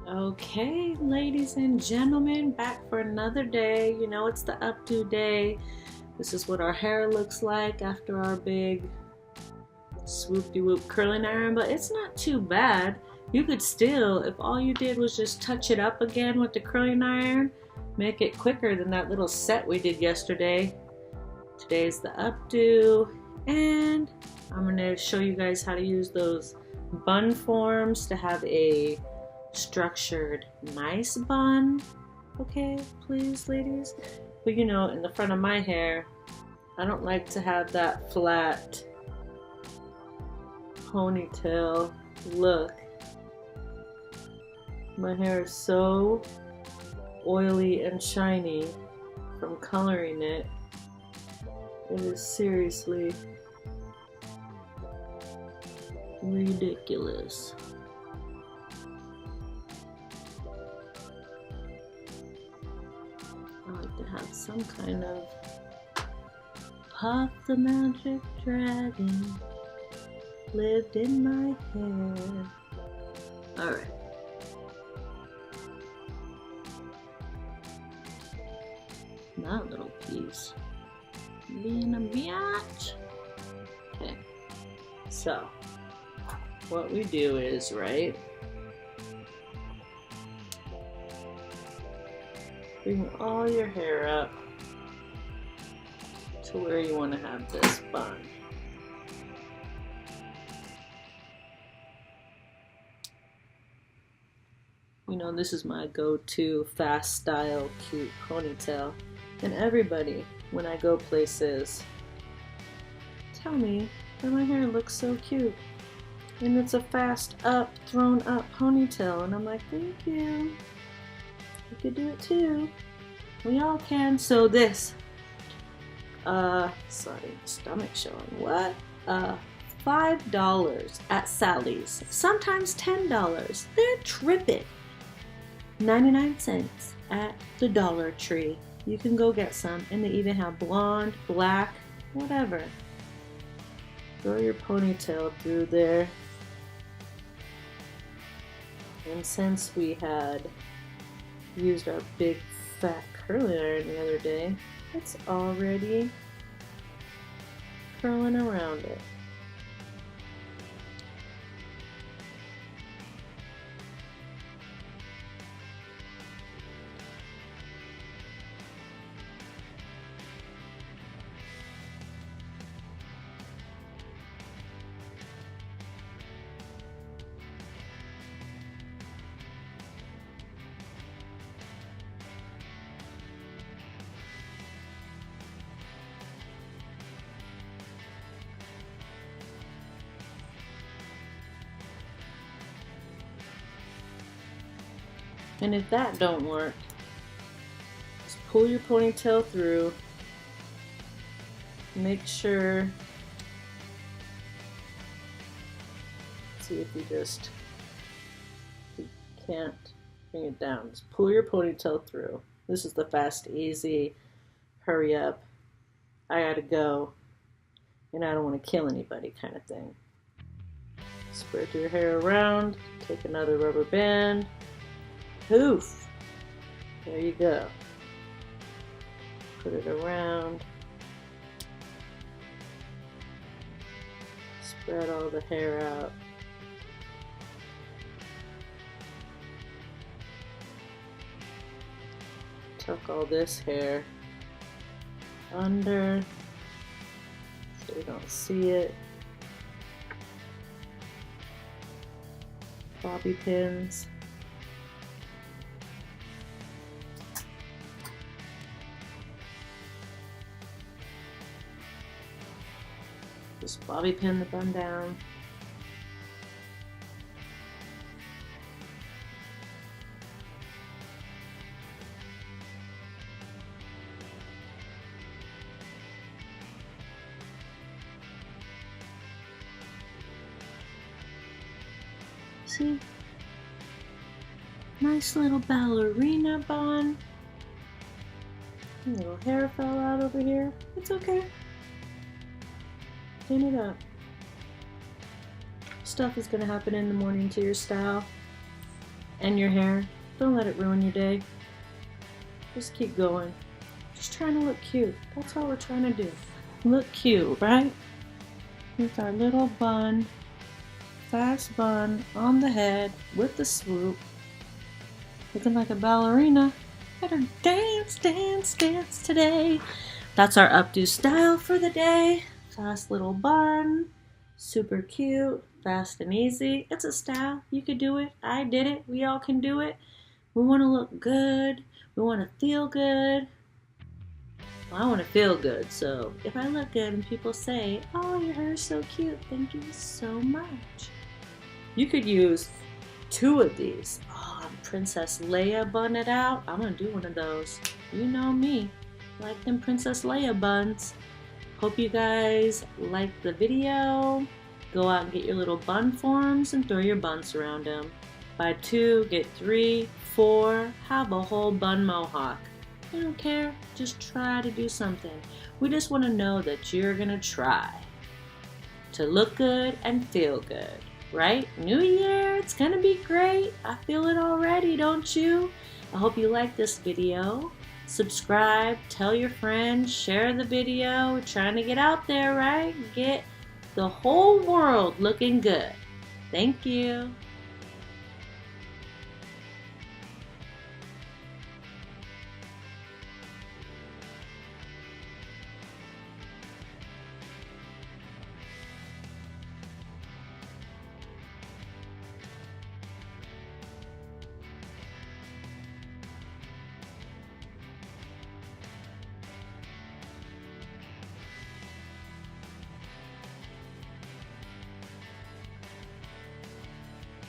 Okay, ladies and gentlemen, back for another day. You know, it's the updo day. This is what our hair looks like after our big swoop-de-whoop curling iron, but it's not too bad. You could still, if all you did was just touch it up again with the curling iron, make it quicker than that little set we did yesterday. Today's the updo, and I'm going to show you guys how to use those bun forms to have a structured, nice bun. Okay, please, ladies. But you know, in the front of my hair, I don't like to have that flat ponytail look. My hair is so oily and shiny from coloring it. It is seriously ridiculous. I like to have some kind of Puff the Magic Dragon lived in my hair. Alright. That little piece. Being a biatch. Okay. So, what we do is, right? Bring all your hair up to where you want to have this bun. You know, this is my go-to fast style cute ponytail. And everybody, when I go places, tell me that my hair looks so cute. And it's a fast up, thrown up ponytail. And I'm like, thank you. You could do it too. We all can. So this, sorry, stomach showing. What? $5 at Sally's. Sometimes $10. They're tripping. 99 cents at the Dollar Tree. You can go get some, and they even have blonde, black, whatever. Throw your ponytail through there. And since we had used our big fat curling iron the other day, it's already curling around it. And if that don't work, just pull your ponytail through. Make sure, see if you can't bring it down. Just pull your ponytail through. This is the fast, easy, hurry up, I gotta go, and I don't want to kill anybody kind of thing. Spread your hair around, take another rubber band, poof, there you go. Put it around, spread all the hair out. Tuck all this hair under so you don't see it. Bobby pins. Just bobby pin the bun down. See? Nice little ballerina bun. A little hair fell out over here. It's okay. Pin it up. Stuff is going to happen in the morning to your style. and your hair. Don't let it ruin your day. Just keep going. Just trying to look cute. That's all we're trying to do. Look cute, right? With our little bun, fast bun on the head with the swoop. Looking like a ballerina. Better dance, dance, dance today. That's our updo style for the day. Fast little bun. Super cute. Fast and easy. It's a style. You could do it. I did it. We all can do it. We want to look good. We want to feel good. Well, I want to feel good. So if I look good and people say, oh, your hair is so cute, thank you so much. You could use 2 of these. Oh, Princess Leia bun it out. I'm going to do one of those. You know me. Like them Princess Leia buns. Hope you guys liked the video. Go out and get your little bun forms and throw your buns around them. Buy 2, get 3, 4, have a whole bun mohawk. I don't care, just try to do something. We just want to know that you're gonna try to look good and feel good, right? New Year, it's gonna be great. I feel it already, don't you? I hope you like this video. Subscribe, tell your friends, share the video. We're trying to get out there, right? Get the whole world looking good. Thank you.